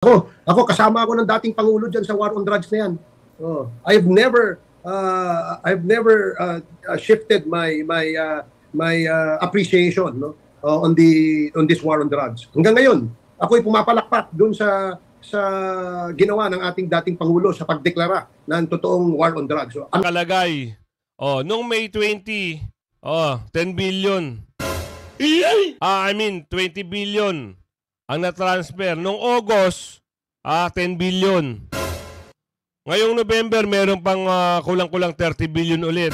Ako kasama ako ng dating pangulo diyan sa war on drugs na yan. Oh, I've never shifted my appreciation, no, on this war on drugs. Hanggang ngayon, ako'y pumapalakpak doon sa ginawa ng ating dating pangulo sa pagdeklara ng totoong war on drugs. So, ang kalagay, nung May 20, 10 billion. I mean 20 billion ang na-transfer. Nung August, 10 billion. Ngayong November, meron pang kulang-kulang 30 billion ulit.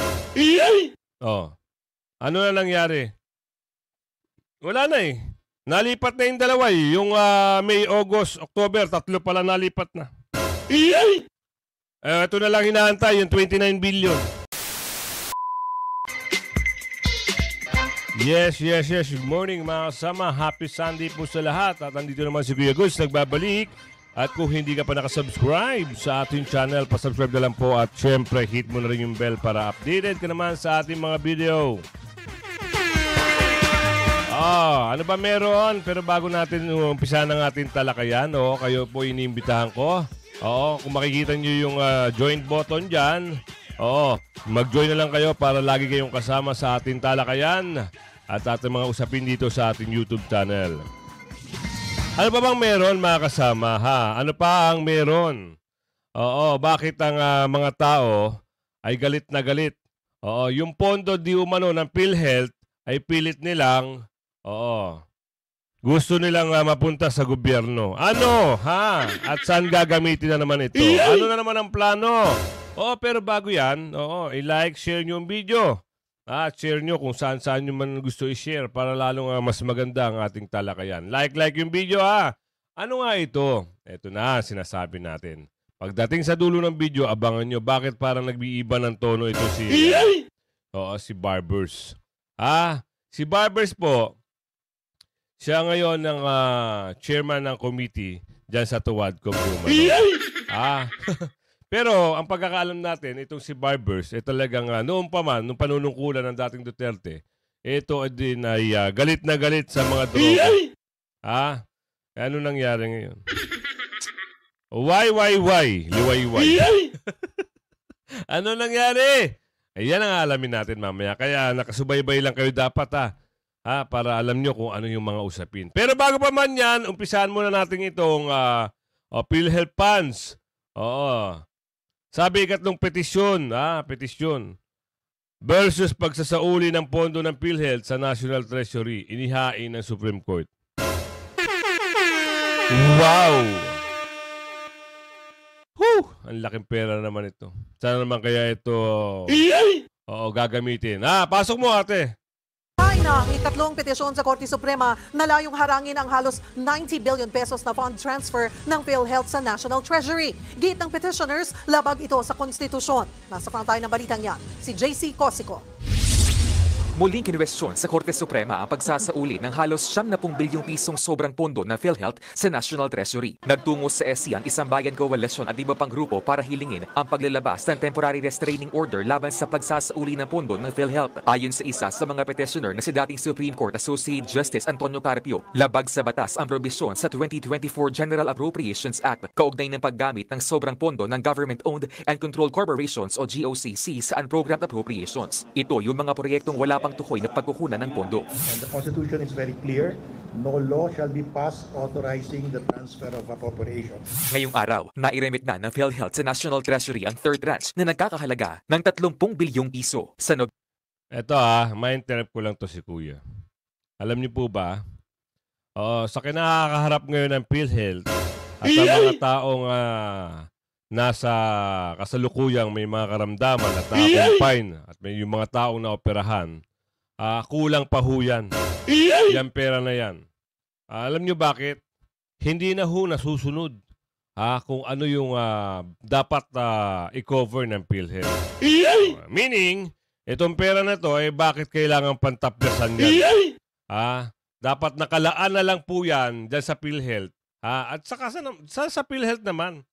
Ano na nangyari? Wala na eh. Nalipat na yung dalawa eh. Yung May, August, October, 3 pala nalipat na. Ito na lang hinaantay, yung 29 billion. Yes. Good morning mga kasama. Happy Sunday po sa lahat. At andito naman si Kuya Gus, nagbabalik. At kung hindi ka pa nakasubscribe sa ating channel, pasubscribe na lang po. At syempre, hit mo na rin yung bell para updated ka naman sa ating mga video. Ano ba meron? Pero bago natin umpisa ng ating talakayan, kayo po iniimbitahan ko. Kung makikita nyo yung join button dyan, mag-join na lang kayo para lagi kayong kasama sa ating talakayan at ating mga usapin dito sa ating YouTube channel. Ano pa bang meron mga kasama, ha? Ano pa ang meron? Bakit ang mga tao ay galit na galit? Yung pondo di umano ng PhilHealth ay pilit nilang, gusto nilang mapunta sa gobyerno. Ano, ha? At saan gagamitin na naman ito? Ano na naman ang plano? Pero bago yan, i-like, share nyo yung video. At share nyo kung saan-saan nyo man gusto i-share para lalong mas maganda ang ating talakayan. Like yung video, ha? Ano nga ito? Ito na, sinasabi natin. Pagdating sa dulo ng video, abangan nyo bakit parang nag-iiba ng tono ito si Barbers. Si Barbers po, siya ngayon ng chairman ng committee dyan sa Tuwadcom. Pero ang pagkakaalam natin, itong si Barbers, talagang noong pa man, nung panunungkulan ng dating Duterte, ito din ay galit na galit sa mga droga. Ano nangyari ngayon? Why? Liwayway. Ano nangyari? Yan ang alamin natin mamaya. Kaya nakasubaybay lang kayo dapat para alam nyo kung ano yung mga usapin. Pero bago pa man yan, umpisahan muna natin itong PhilHealth funds. Sabi ikatlong petisyon, versus pagsasauli ng pondo ng PhilHealth sa National Treasury, inihain ng Supreme Court. Wow! Ang laking pera naman ito. Sana naman kaya ito gagamitin. Pasok mo ate. Na ang ikatlong petisyon sa Korte Suprema na layong harangin ang halos 90 billion pesos na fund transfer ng PhilHealth sa National Treasury. Gate ng petitioners, labag ito sa konstitusyon. Nasa front tayo ng balitang yan, si JC Cosico. Muling kinwestiyon sa Korte Suprema ang pagsasauli ng halos 70 bilyong pisong sobrang pondo ng PhilHealth sa National Treasury. Nagtungo sa SC ang Isang Bayan Coalition at iba pang grupo para hilingin ang paglalabas ng temporary restraining order laban sa pagsasauli ng pondo ng PhilHealth. Ayon sa isa sa mga petitioner na si dating Supreme Court Associate Justice Antonio Carpio, labag sa batas ang probisyon sa 2024 General Appropriations Act kaugnay ng paggamit ng sobrang pondo ng Government-Owned and Controlled Corporations o GOCC sa unprogrammed appropriations. Ito yung mga proyektong wala pang tukoy na pagkukunan ng pondo. And the Constitution is very clear. No law shall be passed authorizing the transfer of appropriations. Ngayong araw, nairemit na ng PhilHealth sa National Treasury ang third tranche na nagkakahalaga ng 30 bilyong piso. Ito ma-interrupt ko lang to si Kuya. Alam niyo po ba, sa kinakaharap ngayon ng PhilHealth at ang mga taong nasa kasalukuyang may mga karamdaman at na-confine at may yung mga taong naoperahan, kulang pa ho yan. Yan pera na yan. Alam nyo bakit? Hindi na ho nasusunod kung ano yung dapat i-cover ng PhilHealth. Meaning, itong pera na to, bakit kailangan pantaplasan yan? Dapat nakalaan na lang po yan dyan sa PhilHealth. At saka sa PhilHealth naman.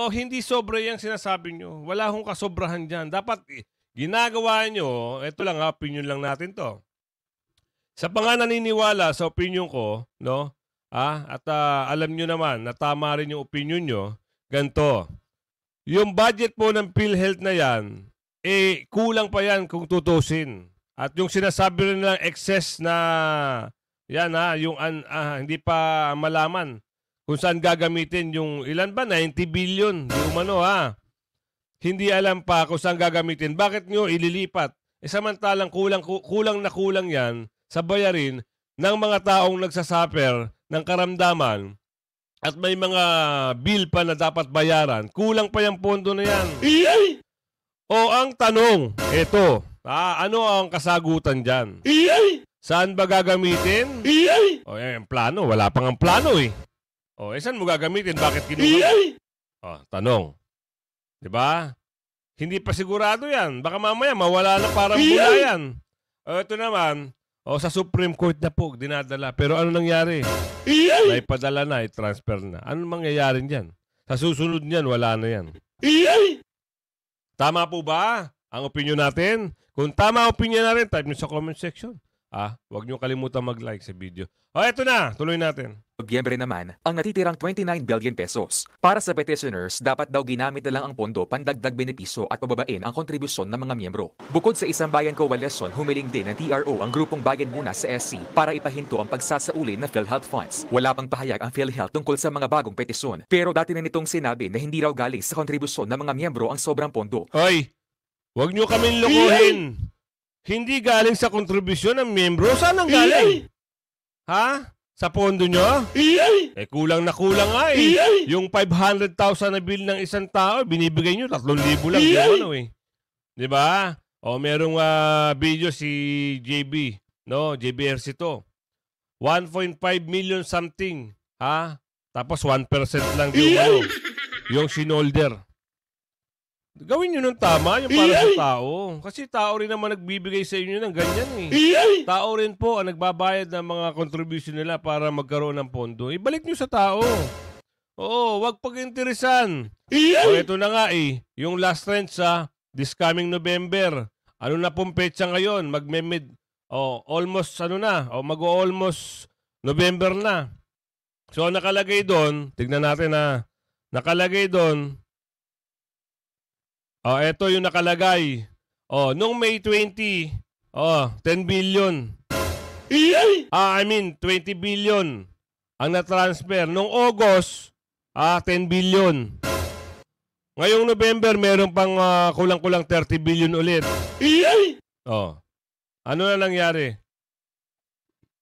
Hindi sobra yung sinasabi nyo. Wala hong kasobrahan dyan. Dapat ginagawa nyo, ito lang opinion lang natin to. Sa naniniwala, sa opinion ko, no, At alam nyo naman na tama rin yung opinion nyo. Ganito, yung budget po ng PhilHealth na yan, kulang pa yan kung tutusin. At yung sinasabi rin nilang excess na, yan yung hindi pa malaman kung saan gagamitin yung ilan ba, 90 billion, di umano Hindi alam pa kung saan gagamitin. Bakit nyo ililipat? Samantalang kulang na kulang yan sa bayarin ng mga taong nagsasuffer ng karamdaman at may mga bill pa na dapat bayaran. Kulang pa yung pondo na yan. O ang tanong, ito, ano ang kasagutan dyan? Saan ba gagamitin? Yung plano, wala pang ang plano saan mo gagamitin? Bakit kinuha? Tanong. Diba? Hindi pa sigurado yan. Baka mamaya mawala na parang bula yan. Ito naman, sa Supreme Court na po, dinadala. Pero ano nangyari? Naipadala na, i-transfer na. Ano mangyayari dyan? Sa susunod niyan, wala na yan. Tama po ba ang opinion natin? Kung tama ang opinion natin, type nyo sa comment section. Huwag nyo kalimutan mag-like sa video. Ito na, tuloy natin. Nobyembre naman, ang natitirang 29 billion pesos. Para sa petitioners, dapat daw ginamit na lang ang pondo pandagdag benepisyo at pababain ang kontribusyon ng mga miyembro. Bukod sa Isang Bayan Coalition, humiling din ng TRO ang grupong Bayan Muna sa SC para ipahinto ang pagsasauli ng PhilHealth funds. Wala pang pahayag ang PhilHealth tungkol sa mga bagong petisyon. Pero dati na nitong sinabi na hindi raw galing sa kontribusyon ng mga miyembro ang sobrang pondo. Hoy, huwag nyo kaming lukuhin. Hindi galing sa kontribusyon ng miyembro. Saan ang galing? Sa pondo nyo? Kulang na kulang nga Yung 500,000 na bill ng isang tao, binibigay nyo, 3,000 lang. Diba? Merong video si JB. JB Ercito. 1.5 million something. Tapos 1% lang yung sinolder. Gawin nyo ng tama yung para sa tao. Kasi tao rin naman nagbibigay sa inyo ng ganyan Tao rin po ang nagbabayad ng mga contribution nila para magkaroon ng pondo. Ibalik nyo sa tao. Wag pag-interesan. Ito na nga yung last trend sa this coming November. Ano na pong petsa ngayon? Almost mag-almost November na. So nakalagay doon, tignan natin nakalagay doon, ito yung nakalagay. Nung May 20, 10 billion. 20 billion ang na-transfer. Nung August, 10 billion. Ngayong November, meron pang kulang-kulang 30 billion ulit. Ano na nangyari?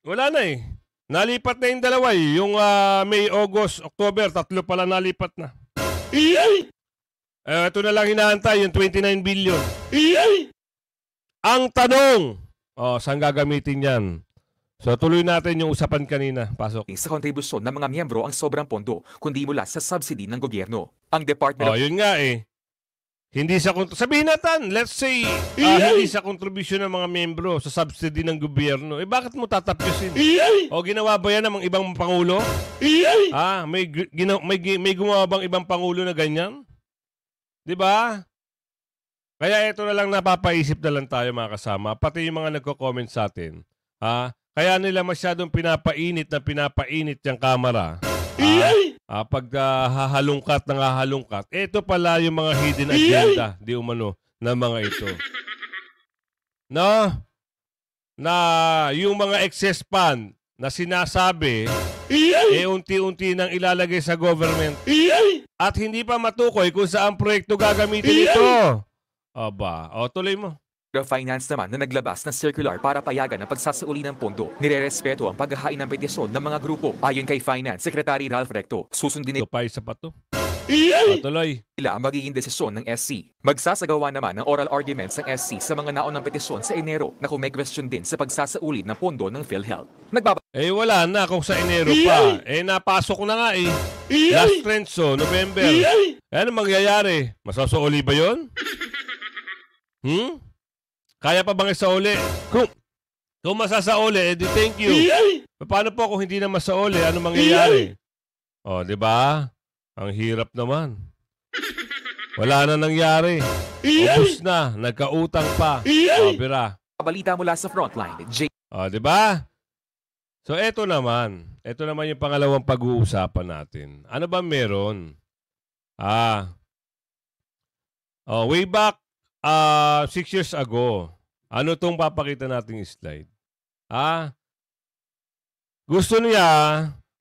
Wala na Nalipat na yung dalawa Yung May, August, October, 3 pala nalipat na. Ito na lang hinaantay, yung 29 billion. Ang tanong, saan gagamitin yan? So tuloy natin yung usapan kanina. Pasok. Sa kontribusyon ng mga miyembro ang sobrang pondo, kundi mula sa subsidy ng gobyerno. Ang Department of... Yun nga Hindi sa sabihin natin, let's say, hindi sa kontribusyon ng mga miyembro sa subsidy ng gobyerno. Bakit mo tatapyasin? Ginawa ba yan ng ibang pangulo? May gumawa bang ibang pangulo na ganyan? Diba? Kaya ito na lang napapaisip na lang tayo mga kasama. Pati yung mga nagko-comment sa atin. Kaya nila masyadong pinapainit yung kamera. Pag hahalungkat. Ito pala yung mga hidden agenda. Di umano na mga ito. Na yung mga excess fund na sinasabi unti-unti nang ilalagay sa government at hindi pa matukoy kung saan proyekto gagamitin ito. Tuloy mo. Finance naman na naglabas ng circular para payagan ang pagsasauli ng pondo. Nirerespeto ang paghahain ng petisyon ng mga grupo. Ayon kay Finance Secretary Ralph Recto, susundin Ito pa isa pa to. Tuloy. Nila ang magiging desisyon ng SC. Magsasagawa naman ng oral arguments ng SC sa mga naunang petisyon sa Enero na kung may question din sa pagsasauli ng pondo ng PhilHealth. Wala na kung sa Enero pa. Napasok na nga Last trend November. Ano mangyayari? Masasauli ba yun? Kaya pa bang isauli? Kung masasauli, edi thank you. Paano po kung hindi na masauli? Ano mangyayari? Di ba? Ang hirap naman. Wala na nangyari. Ubus na. Nagkautang pa. Bira. Balita mula sa Frontline, di ba? So, eto naman. Ito naman yung pangalawang pag-uusapan natin. Ano ba meron? Way back 6 years ago, ano tong papakita nating slide? Gusto niya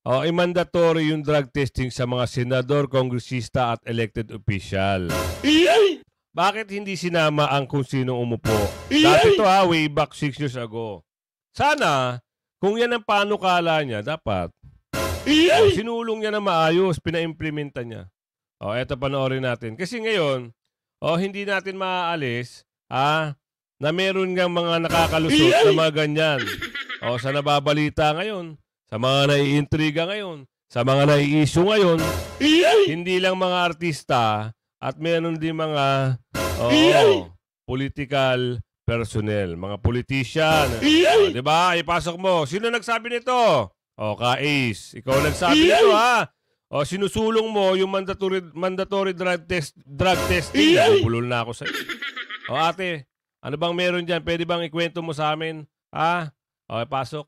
i-mandatory yung drug testing sa mga senador, kongresista at elected official. Bakit hindi sinama ang kung sino umupo? Dati to way back 6 years ago. Sana, kung yan ang panukala niya, dapat sinulong niya na maayos, pina-implementa niya. Eto panoorin natin. Kasi ngayon, hindi natin maaalis na meron ngang mga nakakalusot na mga ganyan. Sa nababalita ngayon, sa mga naiintriga ngayon, sa mga nai-issue ngayon, hindi lang mga artista at meron din mga political personnel, mga politician. Diba? Ipasok mo. Sino nagsabi nito? Ka-Ace. Ikaw nagsabi nito, ha? Sinusulong mo yung mandatory drug testing. Bulol na ako sa iyo. Ate, ano bang meron dyan? Pwede bang ikwento mo sa amin? Pasok.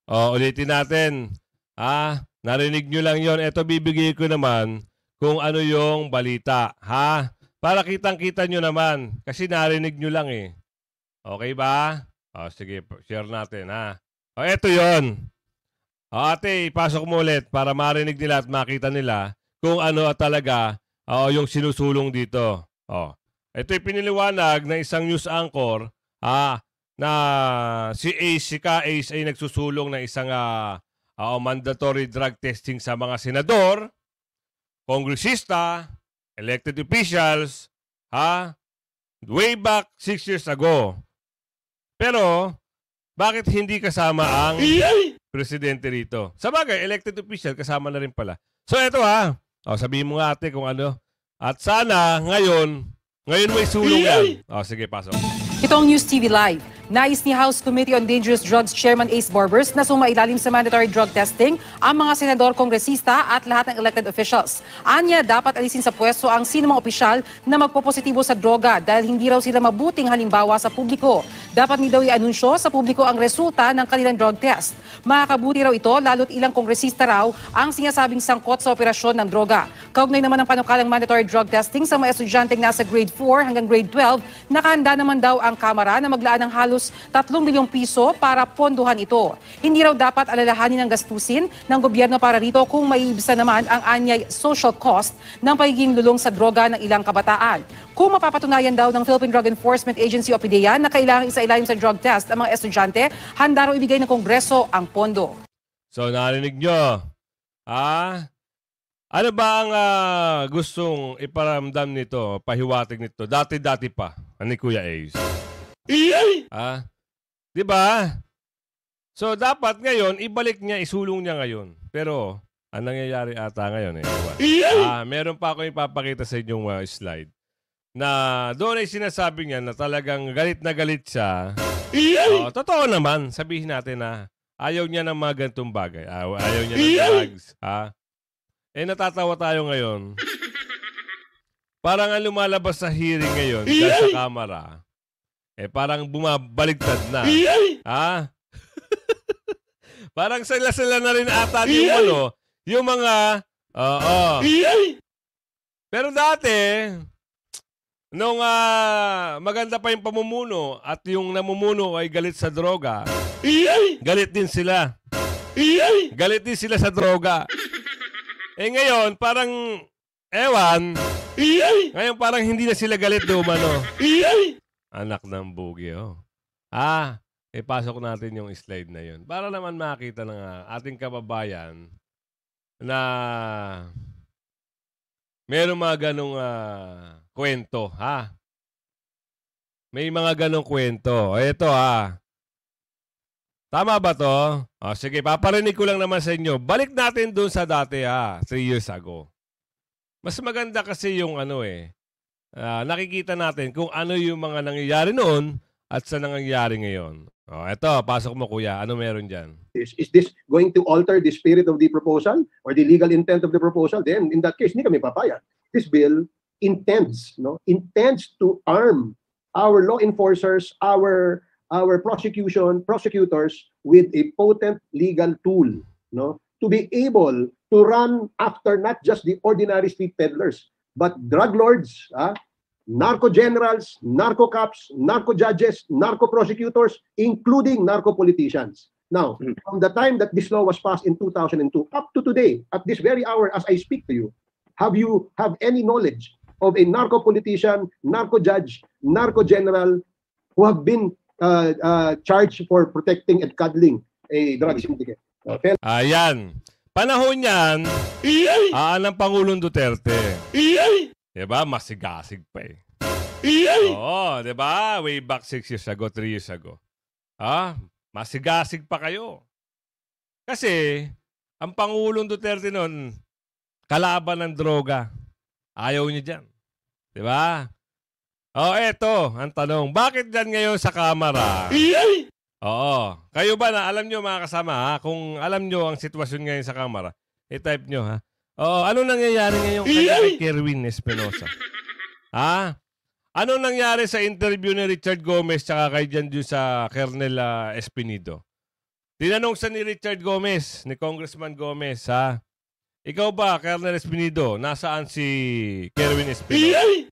Ulitin natin. Narinig nyo lang yon. Ito bibigay ko naman kung ano yung balita. Para kitang-kita nyo naman. Kasi narinig nyo lang eh. Okay ba? Sige, share natin ito yon. Ate, ipasok mo ulit para marinig nila at makita nila kung ano talaga yung sinusulong dito. Ito'y piniliwanag ng isang news anchor na si Ka-Ace ay nagsusulong ng isang mandatory drug testing sa mga senador, kongresista, elected officials, way back 6 years ago. Pero, bakit hindi kasama ang presidente rito? Sa bagay, elected official, kasama na rin pala. So, ito sabihin mo nga ate kung ano. At sana, ngayon may sulong yan. Sige, pasok. Itong News TV Live. Nais ni House Committee on Dangerous Drugs Chairman Ace Barbers na sumailalim sa mandatory drug testing ang mga senador, kongresista at lahat ng elected officials. Anya, dapat alisin sa pwesto ang sinumang opisyal na magpopositibo sa droga dahil hindi raw sila mabuting halimbawa sa publiko. Dapat ni daw i-anunsyo sa publiko ang resulta ng kanilang drug test. Makakabuti raw ito lalo't ilang kongresista raw ang sinasabing sangkot sa operasyon ng droga. Kaugnay naman ang panukalang mandatory drug testing sa mga estudyanteng nasa grade 4 hanggang grade 12, nakahanda naman daw ang Kamara na maglaan ng halos 3 bilyong piso para ponduhan ito. Hindi raw dapat alalahanin ang gastusin ng gobyerno para rito kung maiibsa naman ang anyay social cost ng pagiging lulong sa droga ng ilang kabataan. Kung mapapatunayan daw ng Philippine Drug Enforcement Agency o PDEA na kailangang isailalim sa drug test ang mga estudyante, handa raw ibigay ng Kongreso ang pondo. So, narinig nyo. Ano ba ang gustong iparamdam nito, pahiwatig nito? Dati-dati pa, ni Kuya Ace. Di ba? So, dapat ngayon, ibalik niya, isulong niya ngayon. Pero, ang nangyayari ata ngayon meron pa ako ipapakita sa inyong slide na doon ay sinasabi niya na talagang galit na galit siya. Totoo naman, sabihin natin na ayaw niya ng mga gantong bagay. Ayaw niya ng drugs. Natatawa tayo ngayon. Parang ang lumalabas sa hearing ngayon sa Kamara, parang bumabaligtad na. Parang sila na rin ata yung mga, Pero dati, nung maganda pa yung pamumuno at yung namumuno ay galit sa droga, galit din sila. Galit din sila sa droga. Ngayon, parang, Ngayon parang hindi na sila galit do umano. Anak ng bugi, oh. Ipasok natin yung slide na yun. Para naman makita ng ating kababayan na meron mga ganong kwento, ha? May mga ganong kwento. Ito, ha? Tama ba to? Sige, paparinig ko lang naman sa inyo. Balik natin dun sa dati, 3 years ago. Mas maganda kasi yung nakikita natin kung ano yung mga nangyayari noon at sa nangyayari ngayon. Ito, pasok mo kuya. Ano meron dyan? Is this going to alter the spirit of the proposal or the legal intent of the proposal? Then, in that case, hindi kami papayag. This bill intends to arm our law enforcers, our prosecutors with a potent legal tool, to be able to run after not just the ordinary street peddlers, but drug lords, narco generals, narco cops, narco judges, narco prosecutors, including narco politicians. Now, from the time that this law was passed in 2002 up to today, at this very hour as I speak to you, have you any knowledge of a narco politician, narco judge, narco general who have been charged for protecting and cuddling a drug syndicate? Ayan. Panahon yan, ng Pangulong Duterte. Diba? Masigasig pa eh. Oo, diba? Way back 6 years ago, 3 years ago. Masigasig pa kayo. Kasi, ang Pangulong Duterte noon, kalaban ng droga. Ayaw niya dyan. Diba? Eto, ang tanong. Bakit dyan ngayon sa Kamara? Oo. Kayo ba na, alam nyo mga kasama, kung alam nyo ang sitwasyon ngayon sa Kamara, i-type nyo, ha? Ano nangyayari ngayon kay Kerwin Espinosa? Ano nangyari sa interview ni Richard Gomez tsaka kay dyan sa Colonel Espinido? Tinanong sa ni Richard Gomez, ni Congressman Gomez, ikaw ba, Colonel Espinido, nasaan si Kerwin Espinosa?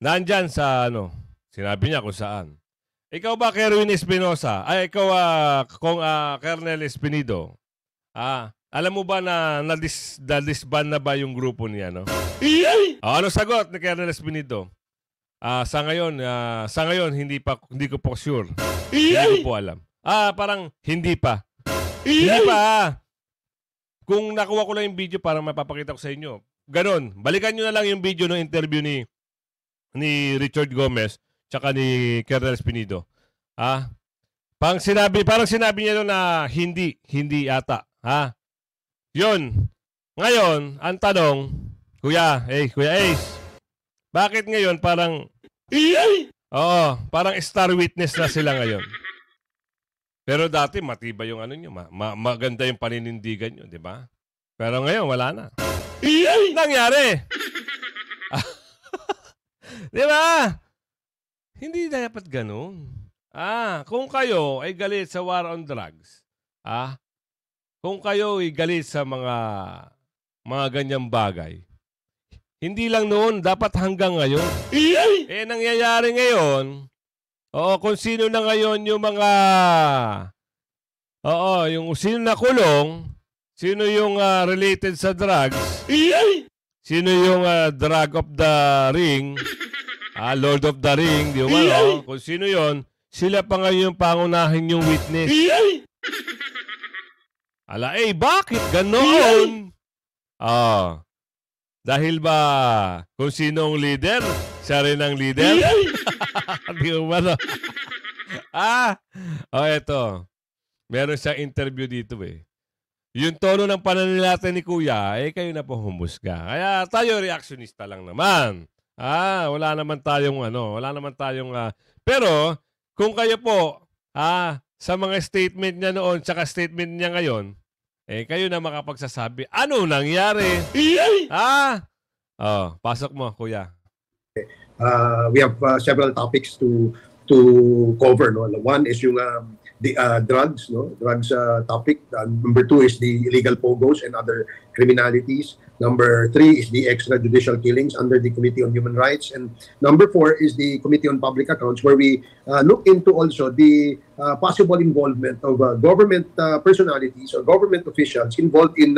Nandyan sa sinabi niya kung saan. Ikaw ba, Kerwin Espinosa? Ikaw, Colonel Espinido. Alam mo ba na na-disband na ba yung grupo niya, no? Ano sagot ni Colonel Espinido? Sa ngayon, hindi ko po sure. Hindi ko po alam. Parang hindi pa. Hindi pa. Kung nakuha ko lang yung video para mapapakita ko sa inyo. Ganon. Balikan nyo na lang yung video ng interview ni Richard Gomez tsaka ni Colonel Espinido. Parang sinabi niya doon na hindi yata. Yun. Ngayon, ang tanong, Kuya Ace, bakit ngayon parang parang star witness na sila ngayon? Pero dati matibay yung nyo, maganda yung paninindigan nyo, di ba? Pero ngayon wala na. Nangyari. Di ba? Hindi dapat ganun. Kung kayo ay galit sa war on drugs, kung kayo ay galit sa mga ganyang bagay, hindi lang noon, dapat hanggang ngayon. Nangyayari ngayon, kung sino na ngayon yung mga, yung sino na kulong, sino yung related sa drugs, sino yung drug of the ring, Lord of the Ring, di ba? Kung sino yon, sila pa ngayon yung pangunahin yung witness. Bakit ganoon? Dahil ba kung sinong leader, siya rin ang leader? Di ba? Eto. Meron siyang interview dito eh. Yung tono ng pananalita ni Kuya, kayo na po humusga. Kaya tayo reactionista lang naman. Wala naman tayong pero kung kayo po sa mga statement niya noon tsaka statement niya ngayon, kayo na makapagsasabi ano nangyari. Pasok mo Kuya. We have several topics to cover, no? One is yung the drugs, no? Drugs topic. Number 2 is the illegal pogos and other criminalities. Number 3 is the extrajudicial killings under the Committee on Human Rights. And number 4 is the Committee on Public Accounts, where we look into also the possible involvement of government personalities or government officials involved in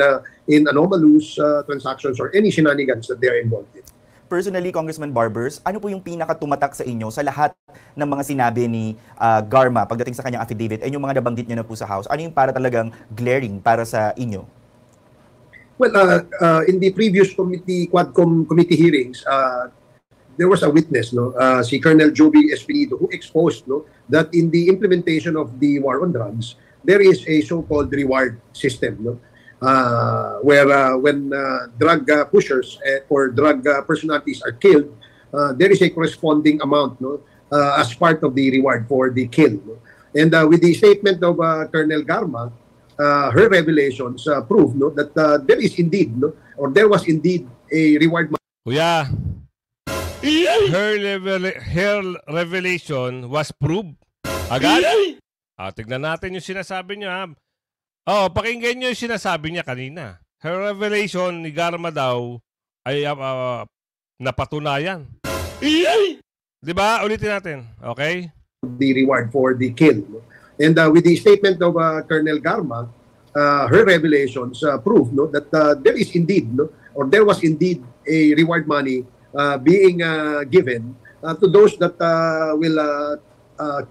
anomalous transactions or any shenanigans that they are involved in. Personally, Congressman Barbers, ano po yung pinakatumatak sa inyo sa lahat ng mga sinabi ni Garma pagdating sa kanyang affidavit and yung mga nabanggit niyo na po sa House? Ano yung para talagang glaring para sa inyo? Well, in the previous Quadcom committee hearings, there was a witness, si Colonel Joby Espinido, who exposed that in the implementation of the war on drugs, there is a so-called reward system, where when drug pushers or drug personalities are killed, there is a corresponding amount as part of the reward for the kill. And with the statement of Colonel Garma, her revelations prove that there is indeed, or there was indeed a reward. Kuya, her revelation was proved agad. Tignan natin yung sinasabi niya. Pakinggan niyo yung sinasabi niya kanina. Her revelation ni Garma daw ay napatunayan. Di ba? Ulitin natin. Okay? The reward for the kill. And with the statement of Colonel Garma, her revelations prove that there is indeed, or there was indeed a reward money being given to those that will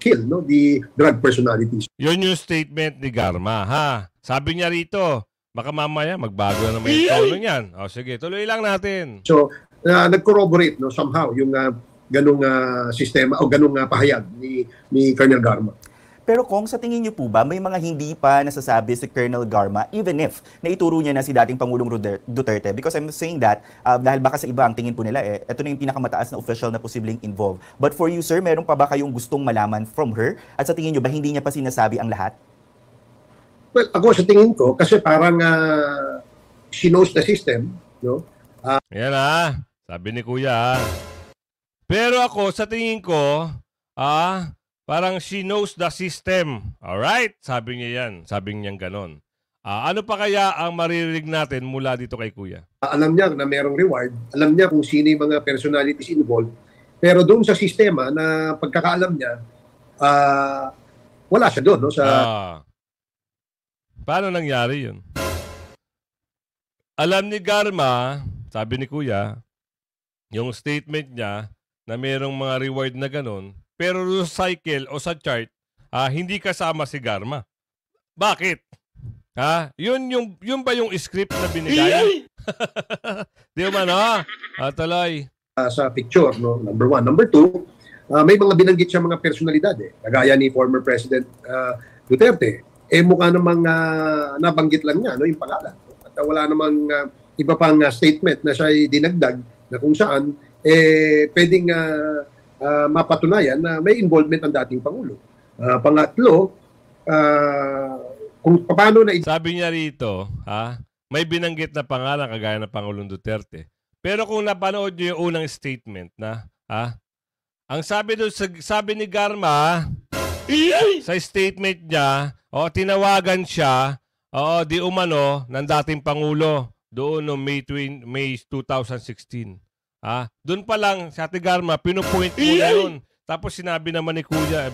kill the drug personalities. Yun yung statement ni Garma, ha? Sabi niya rito, baka mamaya magbago na naman yung tono niyan. Sige, tuloy lang natin. So, nag-corroborate somehow yung ganung sistema o ganung pahayag ni Colonel Garma. Pero kung sa tingin niyo po ba, may mga hindi pa nasasabi si Colonel Garma even if naituro niya na si dating Pangulong Duterte? Because I'm saying that dahil baka sa iba ang tingin po nila ito na yung pinakamataas na official na posibleng involved. But for you, sir, meron pa ba kayong gustong malaman from her? At sa tingin niyo ba hindi niya pa sinasabi ang lahat? Well, ako sa tingin ko, kasi parang she knows the system, Yan sabi ni Kuya. Pero ako sa tingin ko, parang she knows the system. Alright? Sabi niya yan. Sabi niya ganon. Ano pa kaya ang maririnig natin mula dito kay Kuya? Alam niya na merong reward. Alam niya kung sino yung mga personalities involved. Pero doon sa sistema na pagkakaalam niya, wala siya doon. Paano nangyari yun? Alam ni Garma, sabi ni Kuya, yung statement niya na merong mga reward na ganon, pero sa cycle o sa chart, hindi kasama si Garma. Bakit? Yun ba yung script na binigay? Di ba tuloy. Sa picture, number one. Number two, may mga binanggit siya mga personalidad. Kagaya ni former President Duterte. Mukha namang nabanggit lang niya yung pangalan. At wala namang iba pang statement na siya ay dinagdag na kung saan pwedeng mapatunayan na may involvement ang dating Pangulo. Pangatlo, kung paano na... Sabi niya rito, may binanggit na pangalan kagaya ng Pangulong Duterte. Pero kung napanood niyo yung unang statement na, ang sabi doon, sabi ni Garma, sa statement niya, tinawagan siya, di umano, ng dating Pangulo doon noong May 2016. Doon pa lang, si Ate Garma, pinupoint mo na yun. Tapos sinabi naman ni Kuya,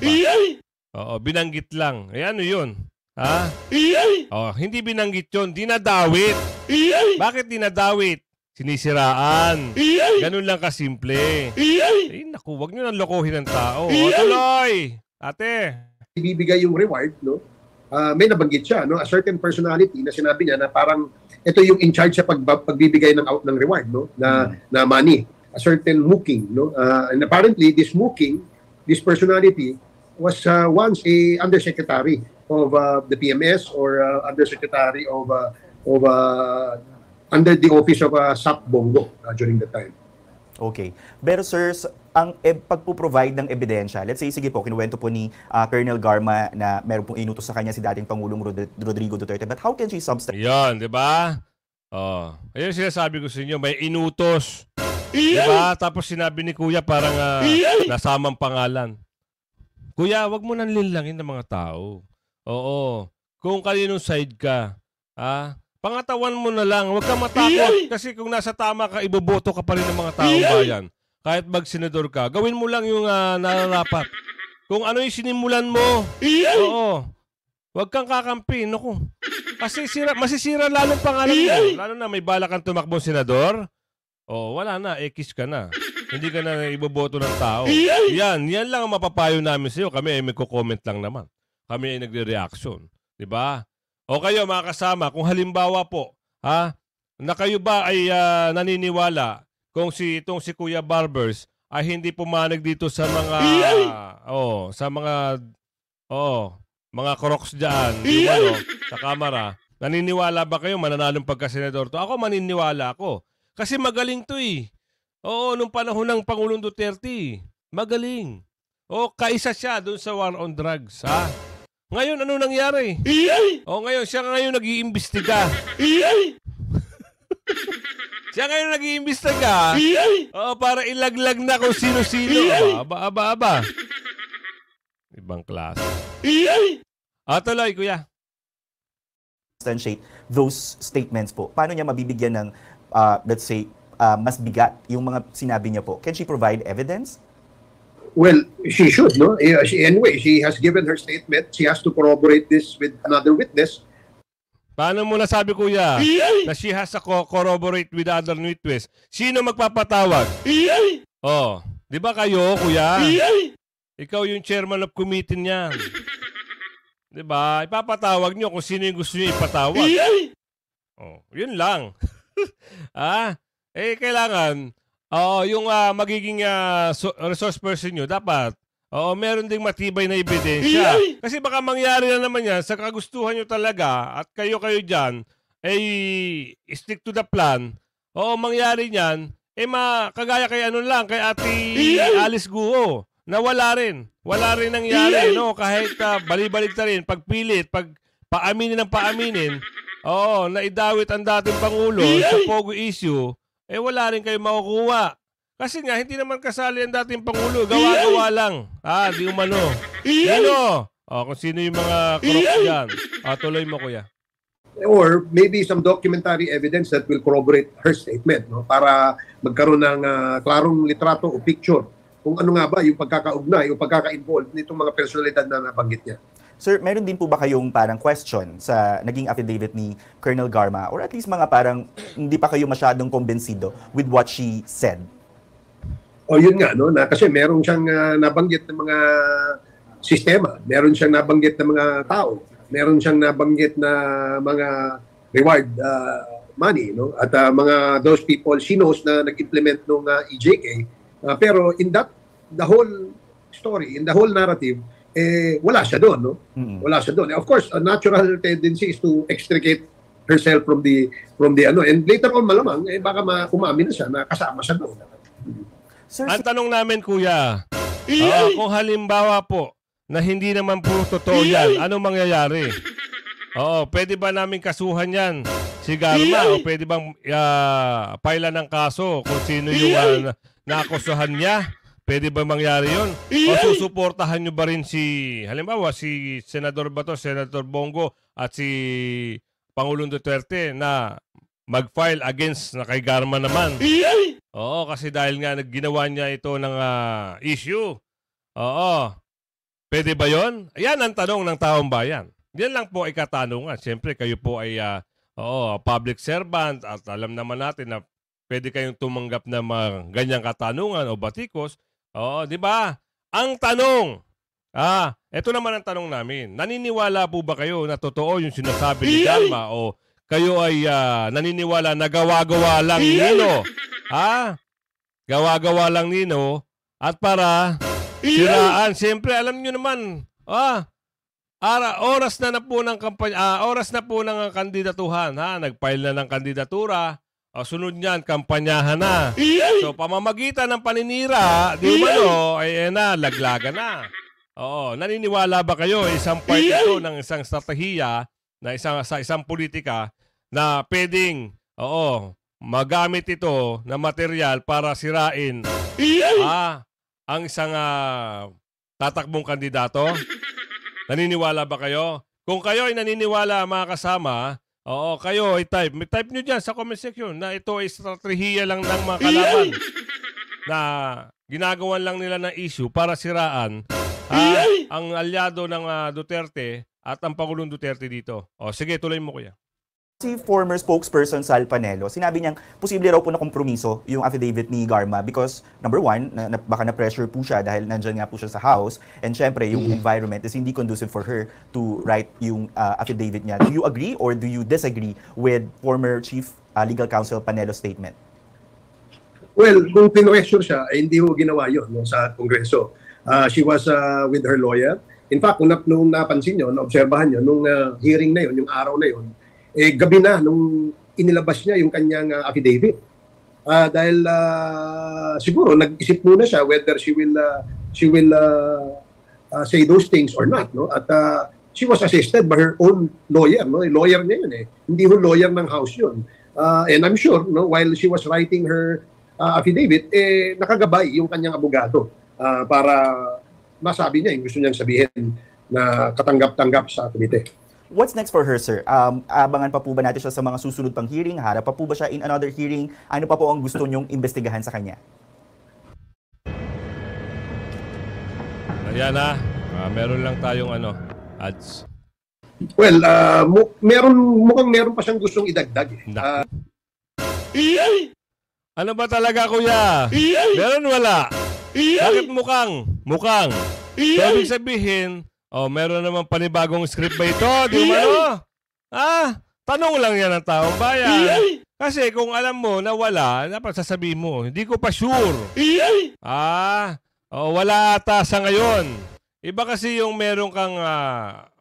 binanggit lang. Ano yun? Hindi binanggit yun, dinadawit. Bakit dinadawit? Sinisiraan. Ganun lang kasimple. Naku, wag nyo nang lokohin ng tao. Tuloy! Ate! Ibibigay yung reward, may nabanggit siya, a certain personality na sinabi niya na parang ito yung in charge sa pagbibigay ng reward, na money, a certain Muking, and apparently this Muking, this personality was once a undersecretary of the PMS or undersecretary of under the office of SAP Bongo during that time. Okay. Pero sir, ang pagpo-provide ng ebidensya, let's say, sige po, kinuwento po ni Colonel Garma na meron pong inutos sa kanya si dating Pangulong Rodrigo Duterte, but how can she substantiate? Yan, di ba? Ayun sinasabi ko sa inyo, may inutos. Di ba? Tapos sinabi ni Kuya parang nasamang pangalan. Kuya, wag mo nang linlangin ng mga tao. Oo. Kung kaninong side ka, pangatawan mo na lang. Huwag kang matakot. Kasi kung nasa tama ka, iboboto ka pa rin ng mga taong bayan. Kahit mag-senador ka, gawin mo lang yung nararapat. Kung ano yung sinimulan mo, oo. Huwag kang kakampi. Naku. Kasi masisira lalo pangalan mo. Lalo na may bala kang tumakbong senador. wala na, X ka na. Hindi ka na iboboto ng tao. Yan lang ang mapapayo namin sa iyo. Kami ay magko-comment lang naman. Kami ay nagre-reaction, 'di ba? O kayo mga kasama, kung halimbawa po, na kayo ba ay naniniwala kung itong si Kuya Barbers ay hindi pumanag dito sa mga mga crocs diyan, sa kamera. Naniniwala ba kayo mananalong pagka-senador to? Ako maniniwala ako. Kasi magaling to eh. Oo, nung panahon ng Pangulong Duterte, magaling. Kaisa siya doon sa war on drugs, ha? Ngayon, ano nangyari? Ngayon, siya ngayon nag-iimbestiga. Siya ngayon nag-iimbestiga para ilaglag na kung sino-sino. Aba. Ibang klase. Tuloy, kuya. Substantiate those statements po. Paano niya mabibigyan ng, let's say, mas bigat yung mga sinabi niya po? Can she provide evidence? Well, she should, no? Anyway, she has given her statement. She has to corroborate this with another witness. Paano mo nasabi, kuya, na she has to corroborate with other witness? Sino magpapatawag? Di ba kayo, kuya? Ikaw yung chairman of committee niyan. Di ba? Ipapatawag nyo kung sino yung gusto nyo ipatawag. Yun lang. Kailangan, yung magiging resource person nyo, dapat, meron ding matibay na ebidensya. Kasi baka mangyari na naman yan sa kagustuhan nyo talaga at kayo dyan, stick to the plan. Mangyari niyan, kagaya kay kay Ate Alice Guo, na wala rin nangyari, no? Kahit balibalik ta rin, pagpilit, paaminin ng paaminin, na idawit ang dating Pangulo sa Pogo issue, wala rin kayo makukuha. Kasi nga, hindi naman kasali ang dating Pangulo. Gawa-gawa lang. Di umano. Sino? Kung sino yung mga corrupt dyan. Tuloy mo, kuya. Or maybe some documentary evidence that will corroborate her statement, no? Para magkaroon ng klarong litrato o picture kung ano nga ba yung pagkakaugnay o pagkaka-involve nitong mga personalidad na nabanggit niya. Sir, meron din po ba kayong parang question sa naging affidavit ni Colonel Garma, or at least mga parang hindi pa kayo masyadong kumbensido with what she said? Yun nga, no? Kasi meron siyang nabanggit ng mga sistema, meron siyang nabanggit ng mga tao, meron siyang nabanggit na mga reward money, no? At mga those people, she knows na nag-implement ng EJK. Pero in the whole story, in the whole narrative, wala siya doon, no? Wala siya doon. Of course, a natural tendency is to extricate herself from the and later on malamang baka umamin na siya na kasama siya doon. Sir, ang tanong namin, kuya, kung halimbawa po na hindi naman po totoo yan, anong mangyayari? Pwede ba namin kasuhan yan si Garma, o pwede bang paila ng kaso kung sino yung naakusahan niya? Pwede ba mangyari yun? O susuportahan nyo ba rin halimbawa, si Senador Bato, Senator Bongo, at si Pangulong Duterte na mag-file against na kay Garma naman? Kasi dahil nga ginawa niya ito ng issue. Pwede ba yun? Yan ang tanong ng taong bayan. Yan lang po ay katanungan. Siyempre, kayo po ay public servant at alam naman natin na pwede kayong tumanggap ng mga ganyang katanungan o batikos. Di ba? Ang tanong, ito naman ang tanong namin. Naniniwala po ba kayo na totoo yung sinasabi ni Garma, o kayo ay naniniwala na gawa-gawa lang nino? Gawa-gawa lang nino at para siraan. Siyempre, alam nyo naman, oras na po ng kampanya, oras na po ng kandidatuhan, nag-file na ng kandidatura. Sunod niyan, kampanyahan na. So, pamamagitan ng paninira, laglagan na. Naniniwala ba kayo isang part ito ng isang strategiya na isang politika na pwedeng, magamit ito na material para sirain ang isang tatakbong kandidato? Naniniwala ba kayo? Kung kayo ay naniniwala, mga kasama, kayo i-type. Type nyo dyan sa comment section na ito ay strategiya lang ng mga kalaban na ginagawan lang nila ng issue para siraan ang alyado ng Duterte at ang Pangulong Duterte dito. Sige, tuloy mo, kuya. Si former spokesperson Sal Panelo, sinabi niyang posible raw po na kompromiso yung affidavit ni Garma because number one, baka na-pressure po siya dahil nandyan nga po siya sa house and syempre yung environment is hindi conducive for her to write yung affidavit niya. Do you agree or do you disagree with former Chief Legal Counsel Panelo's statement? Well, kung pinressure siya, hindi ho ginawa yun no, sa Kongreso. She was with her lawyer. In fact, nung napansin nyo, naobserbahan nyo, nung hearing na yun, yung araw na yun, gabi na nung inilabas niya yung kanyang affidavit. Dahil siguro nag-isip muna siya whether she will say those things or not. No? At she was assisted by her own lawyer. No? Lawyer niya yun eh. Hindi ho lawyer ng House yun. And I'm sure no, while she was writing her affidavit, nakagabay yung kanyang abogado para masabi niya yung gusto niyang sabihin na katanggap-tanggap sa komite. What's next for her, sir? Abangan pa po ba natin siya sa mga susunod pang hearing? Harap pa po ba siya in another hearing? Ano pa po ang gusto niyong investigahan sa kanya? Ayan na. Meron lang tayong ads. Well, mukhang meron pa siyang gustong idagdag. Ano ba talaga, kuya? Meron wala? Bakit mukhang? So, ibig sabihin, meron naman panibagong script ba ito? Di ba? Tanong lang yan ng taong bayan. Kasi kung alam mo na wala, dapat sasabihin mo, hindi ko pa sure. Wala ata sa ngayon. Iba kasi yung meron kang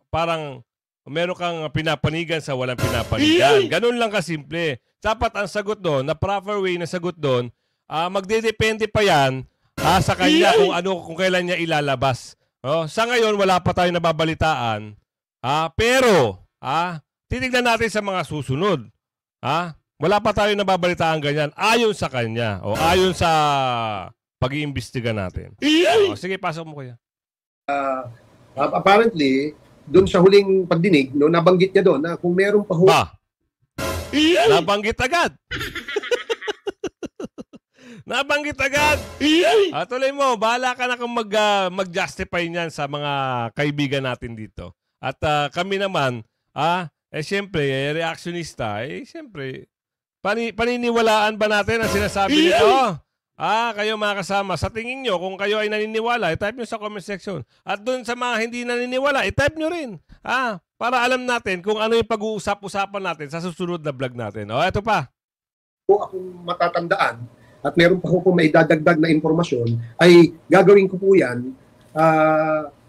parang meron kang pinapanigan sa walang pinapanigan. Ganun lang kasimple. Dapat ang sagot doon, na proper way na sagot doon, magdedepende pa yan sa kanya kung kailan niya ilalabas. Sa ngayon, wala pa tayong nababalitaan. Pero, titignan natin sa mga susunod. Wala pa tayong nababalitaan ganyan ayon sa kanya o ayon sa pag-iimbestiga natin. Sige, pasok mo kuya. Apparently, doon sa huling pagdinig, no, nabanggit niya doon na kung meron pa nabanggit agad. Nabanggit agad. Tuloy mo, bahala ka na kung mag-justify niyan sa mga kaibigan natin dito. At kami naman, siyempre, reactionista, siyempre, paniniwalaan ba natin ang sinasabi nito? Kayo mga kasama, sa tingin nyo, kung kayo ay naniniwala, i-type nyo sa comment section. At doon sa mga hindi naniniwala, i-type nyo rin. Para alam natin kung ano yung pag-uusap-usapan natin sa susunod na vlog natin. Ito pa. Kung akong matatandaan, at meron pa ko kung may dadagdag na impormasyon, ay gagawin ko po yan,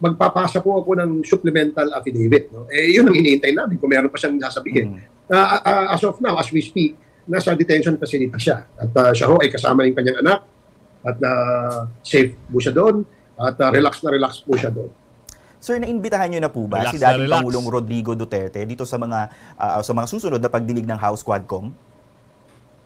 magpapasa po ako ng supplemental affidavit. No? Yun ang iniintay namin kung meron pa siyang sasabihin. As of now, as we speak, nasa detention facility siya. At siya ho ay kasama yung kanyang anak at safe po siya doon at relax na relax po siya doon. Sir, naimbitahan niyo na po ba si dating Pangulong Rodrigo Duterte dito sa mga susunod na pagdinig ng House Quadcom?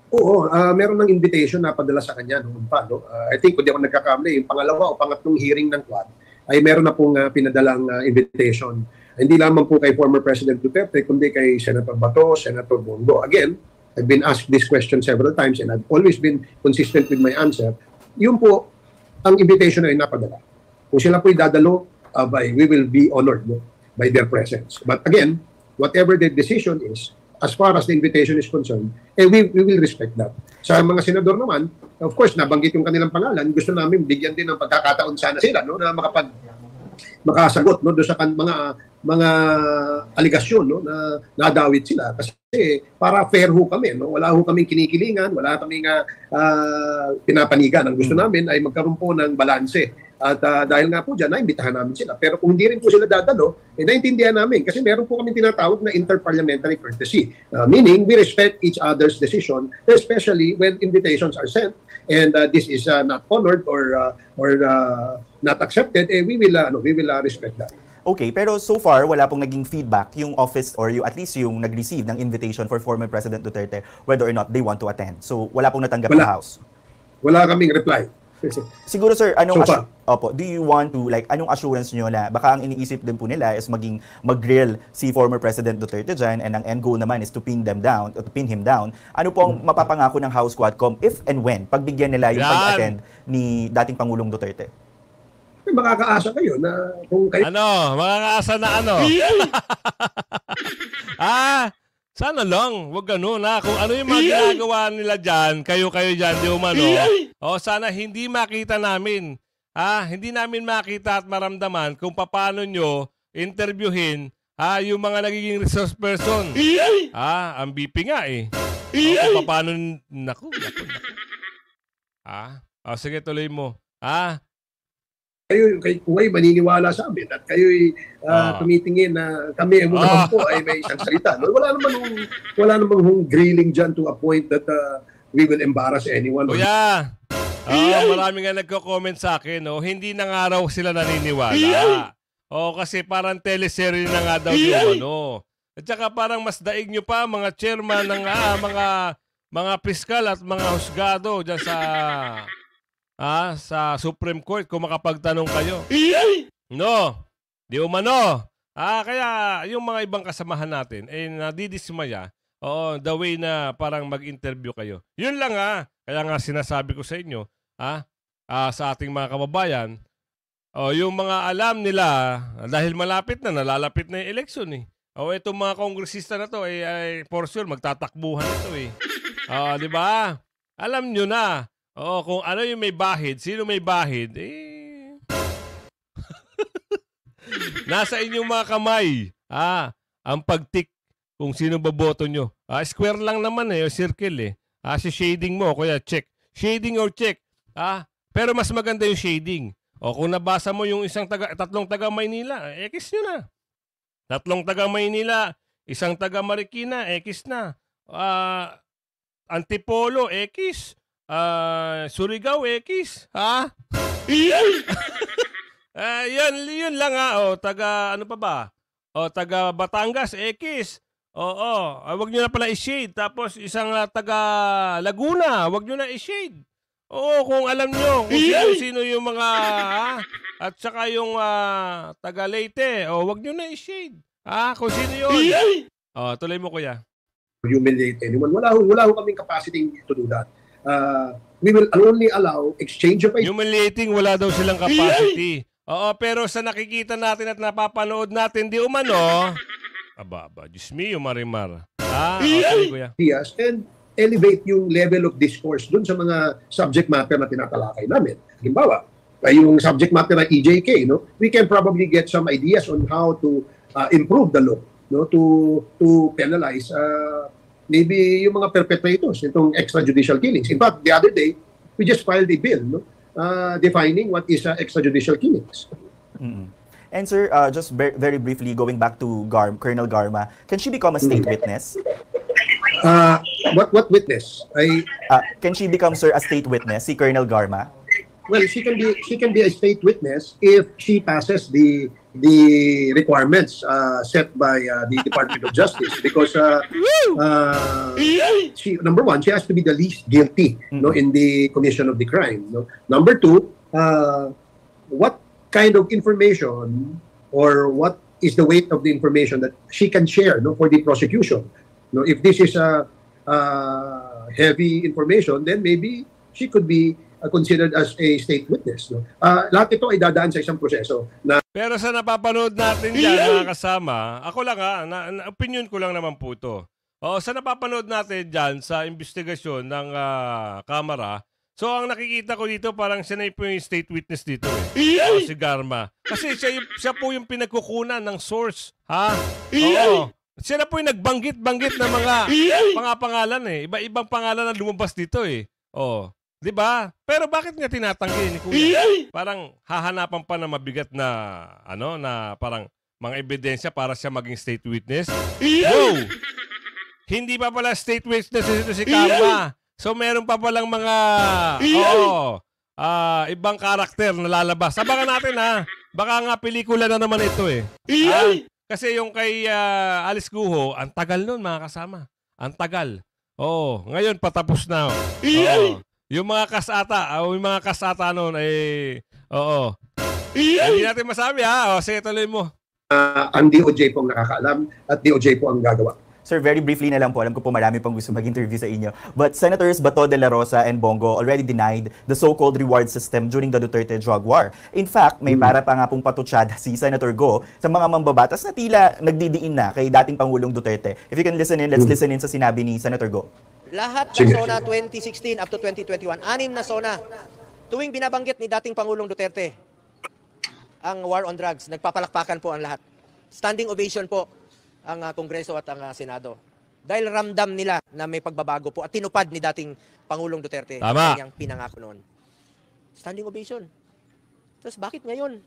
Oo, meron ng invitation na padala sa kanya noon pa. No? I think kung di ako nagkakamali, yung pangalawa o pangatlong hearing ng Quad ay meron na pong pinadalang invitation. Hindi lamang po kay former President Duterte, kundi kay Senator Bato, Senator Bongo. Again, I've been asked this question several times and I've always been consistent with my answer. Yun po, ang invitation ay napadala. Kung sila po dadalo, we will be honored by their presence. But again, whatever their decision is, as far as the invitation is concerned, we will respect that. Sa mga senador naman, of course, nabanggit yung kanilang pangalan, gusto namin bigyan din ng pagkakataon sana sila no, na makasagot no, doon sa mga aligasyon no, na nadawit sila. Kasi para fair ho kami. No? Wala ho kaming kinikilingan, wala kaming pinapanigan. Ang gusto namin ay magkaroon po ng balanse. At dahil nga po dyan, naimbitahan namin sila. Pero kung hindi rin po sila dadalo, naintindihan namin. Kasi meron po kami tinatawag na interparliamentary courtesy. Meaning, we respect each other's decision, especially when invitations are sent. And this is not honored or not accepted, we will respect that. Okay, pero so far, wala pong naging feedback yung office or at least yung nag-receive ng invitation for former President Duterte whether or not they want to attend. So, wala pong natanggap ng House. Wala kaming reply. Siguro sir, do you want to anong assurance niyo na baka ang iniisip din po nila is mag-grill si former President Duterte dyan and ang end goal naman is to pin him down. Ano po ang mapapangako ng House Quadcom if and when pagbigyan nila yung pag-attend ni dating Pangulong Duterte? Makakaasa kayo na kung kayo... Makakaasa na Sana lang, wag ganun ha. Kung ano yung mga ginagawa nila dyan, kayo dyan, di umano, sana hindi makita namin. Hindi namin makita at maramdaman kung paano nyo interviewin yung mga nagiging resource person. Ang BP nga eh. Kung paano, naku. Sige, tuloy mo. Kayo ay maniniwala sa amin at kayo'y tumitingin na kami ang mga po ay may isang salita. No? Wala namang grilling dyan to a point that we will embarrass anyone. Kuya, marami nga nagko-comment sa akin, hindi na nga raw sila naniniwala. Kasi parang teleserye na nga daw yung At saka parang mas daig nyo pa mga chairman ng mga piskal at mga husgado dyan sa Supreme Court kung makapagtanong kayo. No, di umano. Kaya yung mga ibang kasamahan natin nadidismaya the way na parang mag-interview kayo. Yun lang Kaya nga sinasabi ko sa inyo sa ating mga kababayan, yung mga alam nila dahil nalalapit na yung eleksyon itong mga kongresista na to for sure magtatakbuhan ito di ba? Alam nyo na. Kung ano yung may bahid, sino may bahid, nasa inyong mga kamay, ang pagtik kung sino baboto nyo. Square lang naman circle si shading mo, kaya check. Shading or check. Pero mas maganda yung shading. Kung nabasa mo yung tatlong taga Maynila, X nyo na. Tatlong taga Maynila, isang taga Marikina, X na. Antipolo, X. Surigao, X. Yun lang taga ano pa ba? Taga Batangas, X. Wag nyo na pala i-shade. Tapos isang taga Laguna, wag nyo na i-shade. Kung alam nyo kung sino yung mga at saka yung taga Leyte, wag nyo na i-shade. Kung sino yun. Tuloy mo, kuya. Humiliate anyone. Wala ho kaming capacity to do that. We will only allow exchange of ideas. Humiliating, wala daw silang capacity. Pero sa nakikita natin at napapanood natin, di umano, Diyos mio, Marimar. Okay, kuya. And elevate yung level of discourse dun sa mga subject matter na tinatalakay namin. Halimbawa, yung subject matter ng EJK, we can probably get some ideas on how to improve the law, to penalize maybe yung mga perpetrators nitong extrajudicial killings. In fact, the other day, we just filed a bill defining what is extrajudicial killings. Mm-hmm. And sir, just very briefly, going back to Colonel Garma, can she become a state witness? What witness? Can she become, sir, a state witness, si Colonel Garma? Well, she can be a state witness if she passes the requirements set by the Department of Justice, because number one, she has to be the least guilty in the commission of the crime. Number two, what kind of information or what is the weight of the information that she can share for the prosecution? If this is heavy information, then maybe she could be considered as a state witness. Lahat ito ay dadaan sa isang proseso. Pero sa napapanood natin dyan, mga kasama, ako lang opinion ko lang naman po ito. Sa napapanood natin dyan sa investigasyon ng Kamara, so ang nakikita ko dito parang siya na po yung state witness dito si Garma. Kasi siya po yung pinagkukunan ng source. Siya na po yung nagbanggit-banggit ng mga pangalan Iba-ibang pangalan ang lumabas dito Di ba? Pero bakit nga tinatanggi ni Kuya? Parang hahanapan pa na mabigat na na parang mga ebidensya para siya maging state witness. No! Hindi pa pala state witness ito si Karma. So meron pa palang mga ibang karakter na lalabas. Abangan natin Baka nga pelikula na naman ito kasi yung kay Alice Guho, ang tagal nun mga kasama. Ang tagal. Ngayon patapos na. Yung mga kasata noon hindi natin masabi Sige, tuloy mo. Ang DOJ po ang nakakaalam at DOJ po ang gagawa. Sir, very briefly na lang po. Alam ko po marami pang gusto mag-interview sa inyo. But Senators Bato de la Rosa and Bongo already denied the so-called reward system during the Duterte drug war. In fact, may para pa nga pong patutsad si Senator Go sa mga mambabatas na tila nagdidiin na kay dating Pangulong Duterte. If you can listen in, let's listen in sa sinabi ni Senator Go. Lahat ng SONA 2016 up to 2021, 6 na SONA. Tuwing binabanggit ni dating Pangulong Duterte ang war on drugs, nagpapalakpakan po ang lahat. Standing ovation po ang Kongreso at ang Senado. Dahil ramdam nila na may pagbabago po at tinupad ni dating Pangulong Duterte ang kanyang pinangako noon. Standing ovation. Tapos bakit ngayon?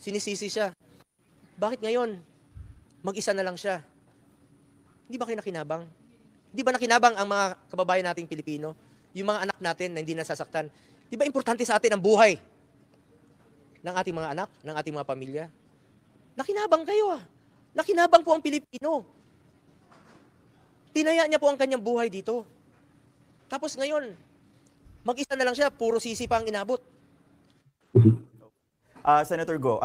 Sinisisi siya. Bakit ngayon? Mag-isa na lang siya. Hindi ba kayo nakinabang? Hindi ba nakinabang ang mga kababayan nating Pilipino? Yung mga anak natin na hindi nasasaktan? Di ba importante sa atin ang buhay ng ating mga anak, ng ating mga pamilya? Nakinabang kayo Nakinabang po ang Pilipino. Tinaya niya po ang kanyang buhay dito. Tapos ngayon, mag-isa na lang siya, puro sisi pa ang inabot. Senator Go,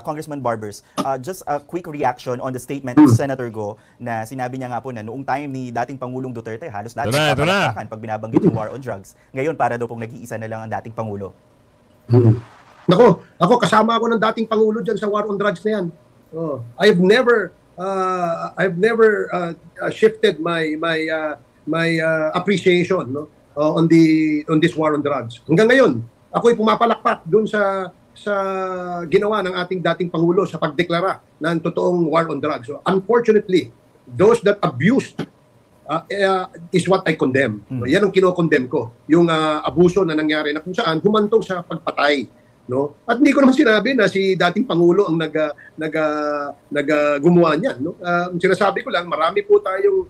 Congressman Barbers, just a quick reaction on the statement of Senator Go na sinabi niya nga po na noong time ni dating Pangulong Duterte, halos dati napapalakpakan pag binabanggit yung war on drugs. Ngayon, para daw pong nag-iisa na lang ang dating Pangulo. Nako, ako kasama ako ng dating Pangulo dyan sa war on drugs na yan. I've never shifted my appreciation on this war on drugs. Hanggang ngayon, ako'y pumapalakpak doon sa ginawa ng ating dating Pangulo sa pagdeklara ng totoong war on drugs. So, unfortunately, those that abused is what I condemn. So, yan ang kino-condemn ko. Yung abuso na nangyari na kung saan humantong sa pagpatay. No? At hindi ko naman sinabi na si dating Pangulo ang gumawa niyan. No? Sinasabi ko lang, marami po tayong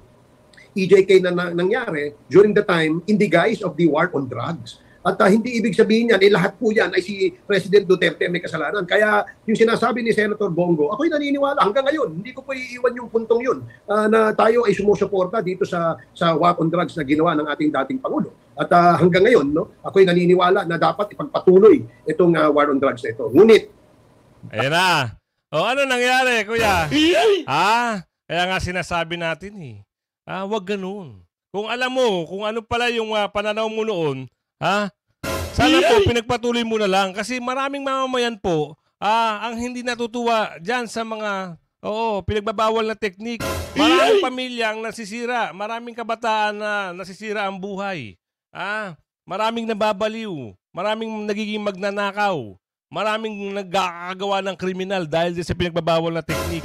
EJK na nangyari during the time in the guise of the war on drugs. At hindi ibig sabihin yan, lahat po yan ay si President Duterte may kasalanan. Kaya yung sinasabi ni Senator Bongo, ako'y naniniwala hanggang ngayon. Hindi ko po iiwan yung puntong yun na tayo ay sumusuporta dito sa war on drugs na ginawa ng ating dating Pangulo. At hanggang ngayon, ako'y naniniwala na dapat ipagpatuloy itong war on drugs na ito. Ngunit, ayan na. Ano nangyari, kuya? Kaya nga sinasabi natin wag ganun. Kung alam mo, kung ano pala yung pananaw mo noon, sana po pinagpatuloy mo na lang kasi maraming mamamayan po ang hindi natutuwa dyan sa mga pinagbabawal na teknik. Maraming pamilyang nasisira, maraming kabataan na nasisira ang buhay. Maraming nababaliw, maraming nagiging magnanakaw, maraming nagkakagawa ng kriminal dahil sa pinagbabawal na teknik.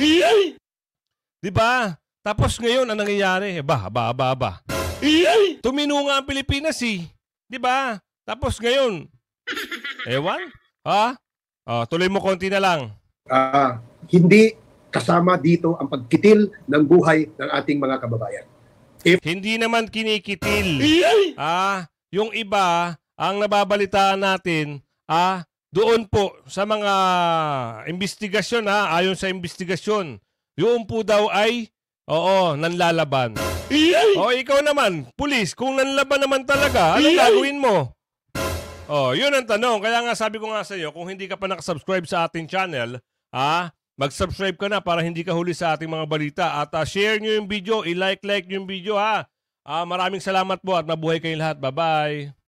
Di ba? Tapos ngayon, ang nangyayari? Tumino nga ang Pilipinas Di ba? Tapos ngayon, ewan? Tuloy mo konti na lang. Hindi kasama dito ang pagkitil ng buhay ng ating mga kababayan. Hindi naman kinikitil. Yung iba, ang nababalitaan natin, doon po sa mga investigasyon, ayon sa investigasyon, yung po daw ay, nanlalaban. Ikaw naman, pulis, kung nanlaban naman talaga, anong gagawin mo? Yun ang tanong. Kaya nga sabi ko nga sa iyo, kung hindi ka pa nakasubscribe sa ating channel, mag-subscribe ka na para hindi ka huli sa ating mga balita. At share nyo yung video, i-like yung video Maraming salamat po at mabuhay kayong lahat. Bye-bye!